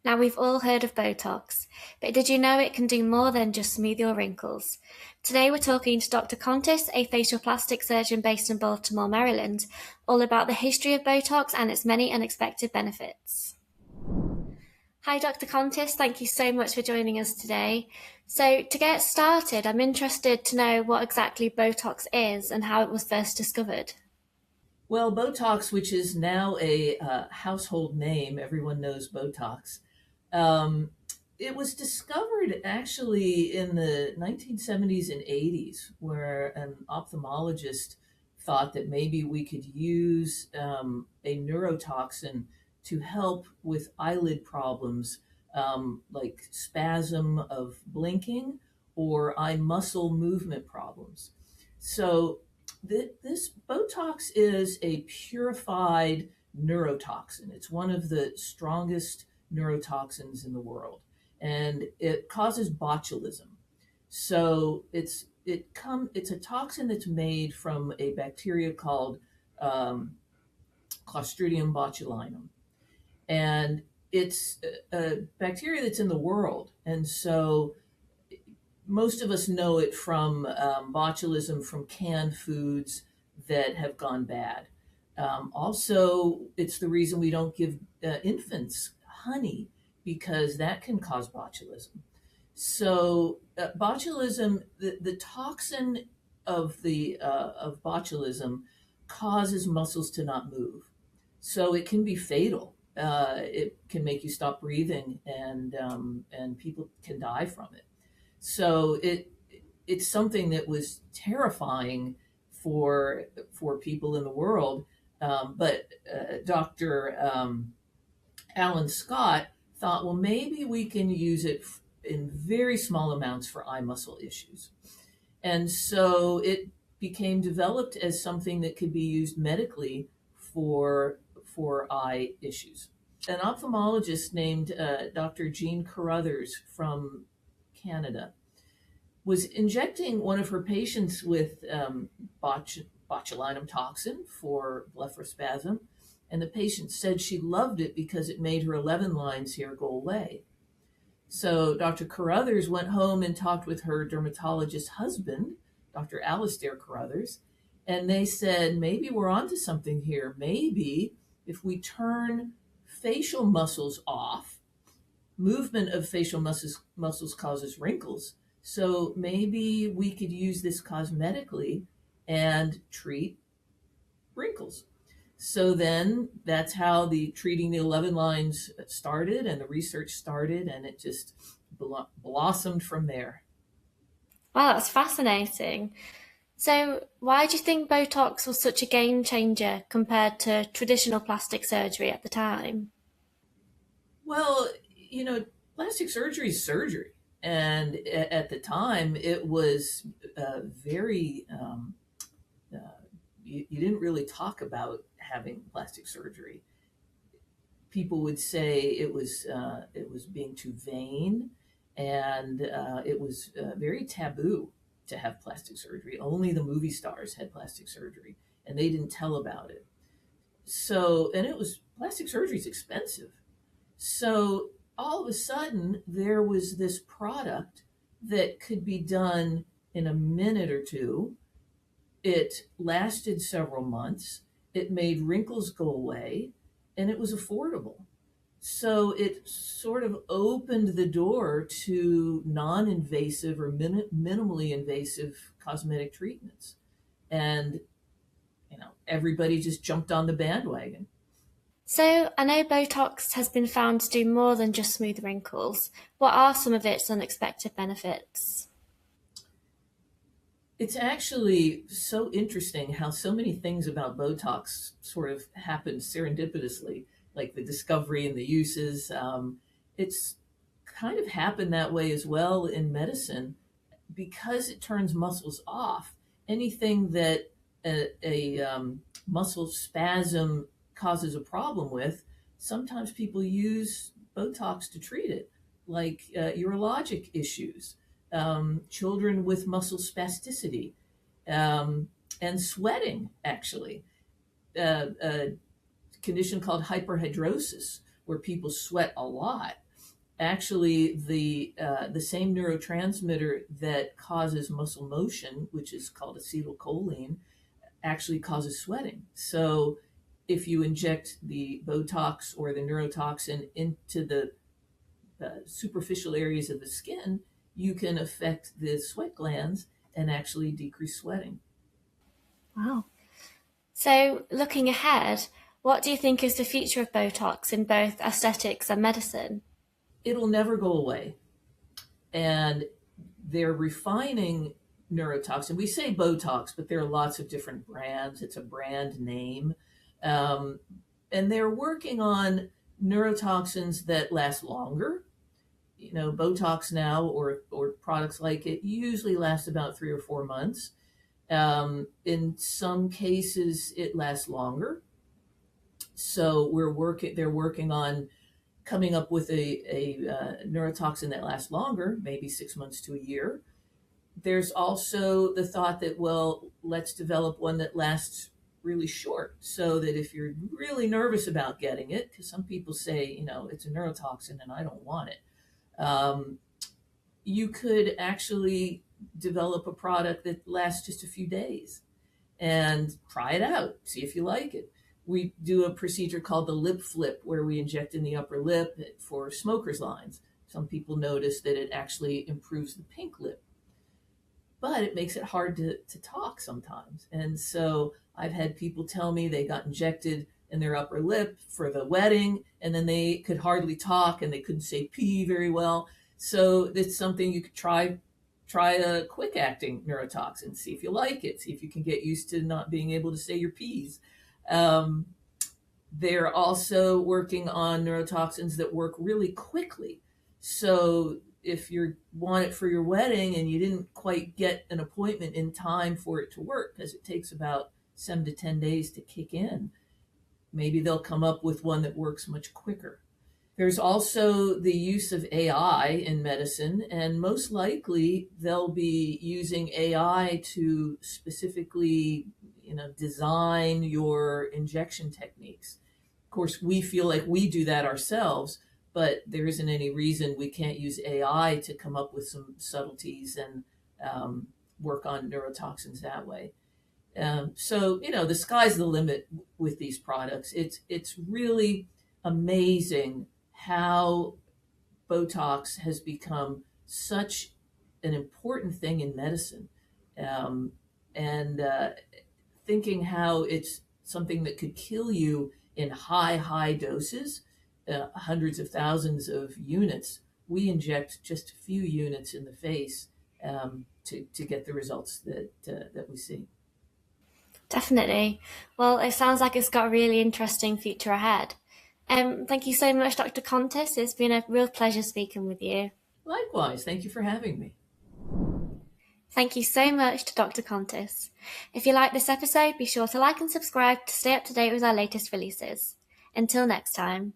Now, we've all heard of Botox, but did you know it can do more than just smooth your wrinkles? Today, we're talking to Dr. Kontis, a facial plastic surgeon based in Baltimore, Maryland, all about the history of Botox and its many unexpected benefits. Hi, Dr. Kontis. Thank you so much for joining us today. So, to get started, I'm interested to know what exactly Botox is and how it was first discovered. Well, Botox, which is now a household name, everyone knows Botox. Um, it was discovered actually in the 1970s and 80s, where an ophthalmologist thought that maybe we could use a neurotoxin to help with eyelid problems, like spasm of blinking or eye muscle movement problems. So this Botox is a purified neurotoxin. It's one of the strongest neurotoxins in the world, and it causes botulism. So it's a toxin that's made from a bacteria called um, Clostridium botulinum, and it's a bacteria that's in the world, and so most of us know it from botulism from canned foods that have gone bad. Also, it's the reason we don't give infants honey because that can cause botulism. So, botulism, the toxin of botulism causes muscles to not move. So it can be fatal. It can make you stop breathing, and people can die from it. So it's something that was terrifying for people in the world. But Dr. Alan Scott thought, well, maybe we can use it in very small amounts for eye muscle issues, and so it became developed as something that could be used medically for eye issues. An ophthalmologist named Dr. Jean Carruthers from Canada was injecting one of her patients with botulinum toxin for blepharospasm, and the patient said she loved it because it made her 11 lines here go away. So Dr. Carruthers went home and talked with her dermatologist husband, Dr. Alistair Carruthers, and they said, maybe we're onto something here. Maybe if we turn facial muscles off, movement of facial muscles causes wrinkles. So maybe we could use this cosmetically and treat wrinkles. So then that's how the treating the 11 lines started and the research started, and it just blossomed from there. Wow, that's fascinating. So, why do you think Botox was such a game changer compared to traditional plastic surgery at the time? Well, plastic surgery is surgery. And at the time, it was very you didn't really talk about having plastic surgery. People would say it was being too vain, and it was very taboo to have plastic surgery. Only the movie stars had plastic surgery, and they didn't tell about it. So, and it was plastic surgery is expensive. So all of a sudden, there was this product that could be done in a minute or two. It lasted several months. It made wrinkles go away, and it was affordable. So it sort of opened the door to non invasive or minimally invasive cosmetic treatments. And, everybody just jumped on the bandwagon. So, I know Botox has been found to do more than just smooth wrinkles. What are some of its unexpected benefits? It's actually so interesting how so many things about Botox sort of happened serendipitously, like the discovery and the uses. It's kind of happened that way as well in medicine because it turns muscles off. Anything that a muscle spasm causes a problem with, sometimes people use Botox to treat it, like urologic issues, children with muscle spasticity, and sweating, actually. A condition called hyperhidrosis, where people sweat a lot. Actually, the same neurotransmitter that causes muscle motion, which is called acetylcholine, actually causes sweating. So if you inject the Botox or the neurotoxin into the superficial areas of the skin, you can affect the sweat glands and actually decrease sweating. Wow. So, looking ahead, what do you think is the future of Botox in both aesthetics and medicine? It'll never go away. And they're refining neurotoxin. We say Botox, but there are lots of different brands. It's a brand name. Um, and they're working on neurotoxins that last longer. You know, Botox now or products like it usually last about 3 or 4 months. In some cases, it lasts longer. So they're working on coming up with a neurotoxin that lasts longer, maybe 6 months to a year. There's also the thought that, well, let's develop one that lasts really short so that if you're really nervous about getting it, because some people say, it's a neurotoxin and I don't want it, you could actually develop a product that lasts just a few days and try it out, see if you like it. We do a procedure called the lip flip where we inject in the upper lip for smokers' lines. Some people notice that it actually improves the pink lip, but it makes it hard to talk sometimes. And so I've had people tell me they got injected in their upper lip for the wedding, and then they could hardly talk and they couldn't say P very well. So it's something you could try a quick acting neurotoxin, see if you like it, see if you can get used to not being able to say your P's. Um, they're also working on neurotoxins that work really quickly. So if you want it for your wedding and you didn't quite get an appointment in time for it to work, because it takes about 7 to 10 days to kick in, maybe they'll come up with one that works much quicker. There's also the use of AI in medicine, and most likely they'll be using AI to specifically, design your injection techniques. Of course, we feel like we do that ourselves, but there isn't any reason we can't use AI to come up with some subtleties and um, work on neurotoxins that way. So the sky's the limit with these products. It's really amazing how Botox has become such an important thing in medicine, um, and thinking how it's something that could kill you in high doses, hundreds of thousands of units. We inject just a few units in the face to get the results that we see. Definitely. Well, it sounds like it's got a really interesting future ahead. Thank you so much, Dr. Contis. It's been a real pleasure speaking with you. Likewise, thank you for having me. Thank you so much to Dr. Contis. If you like this episode, be sure to like and subscribe to stay up to date with our latest releases. Until next time.